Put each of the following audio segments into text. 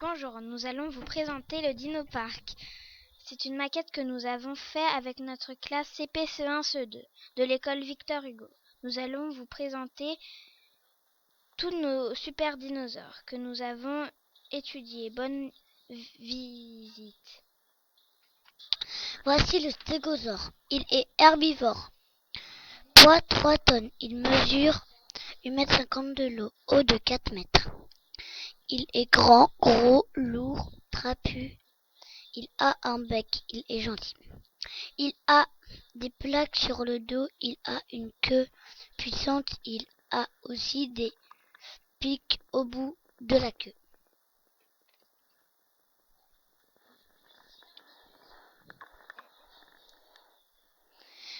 Bonjour, nous allons vous présenter le Dino-Parc. C'est une maquette que nous avons faite avec notre classe CP CE1 CE2 de l'école Victor Hugo. Nous allons vous présenter tous nos super dinosaures que nous avons étudiés. Bonne visite. Voici le stégosaure. Il est herbivore. Poids 3 tonnes. Il mesure 1,50 m de haut de 4 mètres. Il est grand, gros, lourd, trapu. Il a un bec. Il est gentil. Il a des plaques sur le dos. Il a une queue puissante. Il a aussi des pics au bout de la queue.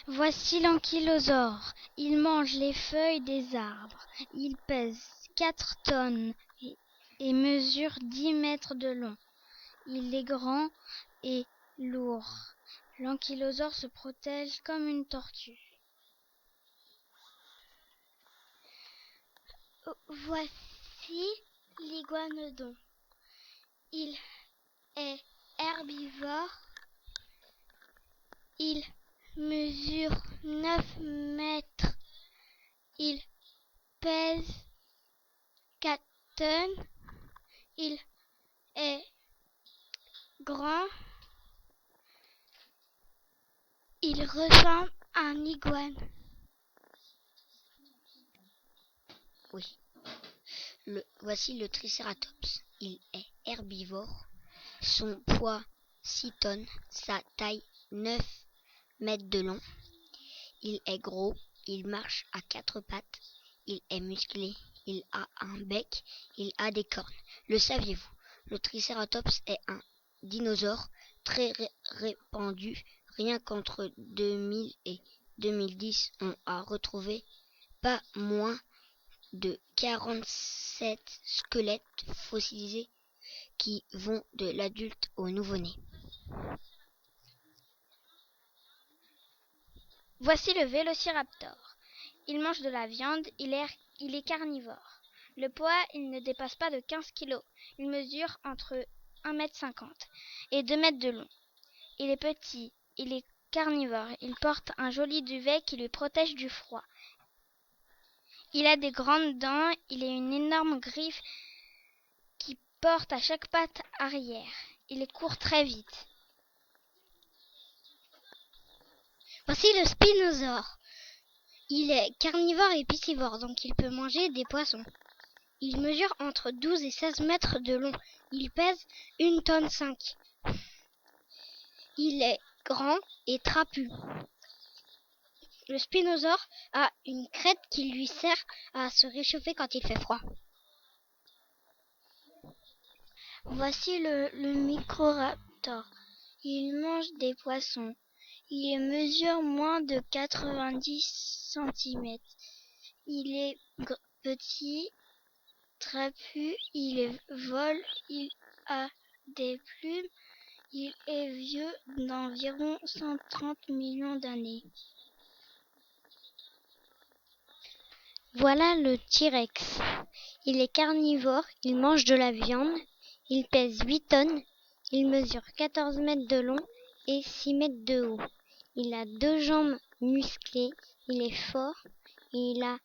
Voici l'ankylosaure. Il mange les feuilles des arbres. Il pèse 4 tonnes et mesure 10 mètres de long. Il est grand et lourd. L'ankylosaure se protège comme une tortue. Voici l'iguanodon. Il est herbivore. Il mesure 9 mètres. Il pèse 4 tonnes. Il est grand. Il ressemble à un iguane. Oui. Voici le Triceratops. Il est herbivore. Son poids 6 tonnes. Sa taille 9 mètres de long. Il est gros. Il marche à 4 pattes. Il est musclé. Il a un bec. Il a des cornes. Le saviez-vous? Le Triceratops est un dinosaure très répandu. Rien qu'entre 2000 et 2010, on a retrouvé pas moins de 47 squelettes fossilisés qui vont de l'adulte au nouveau-né. Voici le Vélociraptor. Il mange de la viande, il est carnivore. Le poids, il ne dépasse pas de 15 kg. Il mesure entre 1,50 m et 2 mètres de long. Il est petit, il est carnivore. Il porte un joli duvet qui lui protège du froid. Il a des grandes dents, il a une énorme griffe qui porte à chaque patte arrière. Il court très vite. Voici le Spinosaure. Il est carnivore et piscivore, donc il peut manger des poissons. Il mesure entre 12 et 16 mètres de long. Il pèse 1,5 tonne. Il est grand et trapu. Le Spinosaure a une crête qui lui sert à se réchauffer quand il fait froid. Voici le Microraptor. Il mange des poissons. Il mesure moins de 90 cm. Il est petit, trapu, il vole, il a des plumes. Il est vieux d'environ 130 millions d'années. Voilà le T-Rex. Il est carnivore, il mange de la viande, il pèse 8 tonnes, il mesure 14 mètres de long et 6 mètres de haut. Il a 2 jambes musclées, il est fort, il a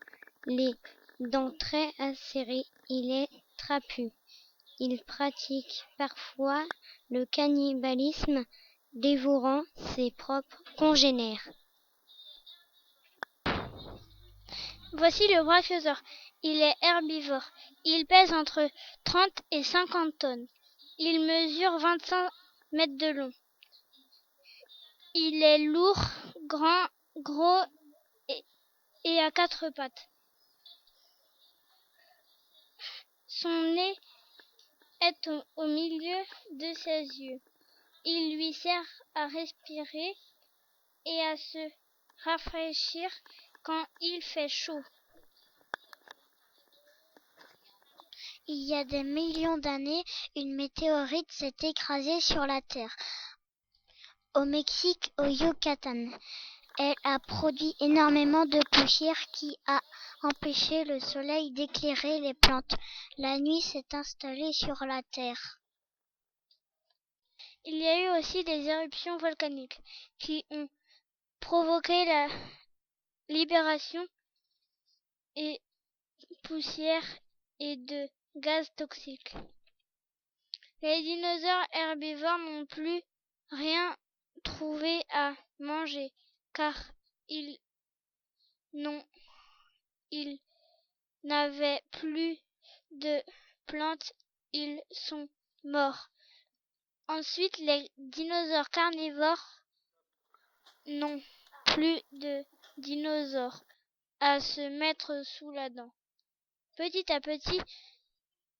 les dents très acérées, il est trapu. Il pratique parfois le cannibalisme, dévorant ses propres congénères. Voici le Brachiosaure. Il est herbivore. Il pèse entre 30 et 50 tonnes. Il mesure 25 mètres de long. Il est lourd, grand, gros et à 4 pattes. Son nez est au milieu de ses yeux. Il lui sert à respirer et à se rafraîchir quand il fait chaud. Il y a des millions d'années, une météorite s'est écrasée sur la Terre, au Mexique, au Yucatan. Elle a produit énormément de poussière qui a empêché le soleil d'éclairer les plantes. La nuit s'est installée sur la Terre. Il y a eu aussi des éruptions volcaniques qui ont provoqué la libération et poussière et de gaz toxiques. Les dinosaures herbivores n'ont plus rien trouvé à manger car ils n'avaient plus de plantes, ils sont morts. Ensuite, les dinosaures carnivores n'ont plus de dinosaures à se mettre sous la dent. Petit à petit,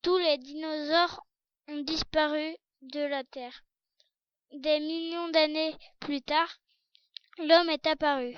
tous les dinosaures ont disparu de la Terre. Des millions d'années plus tard, l'homme est apparu.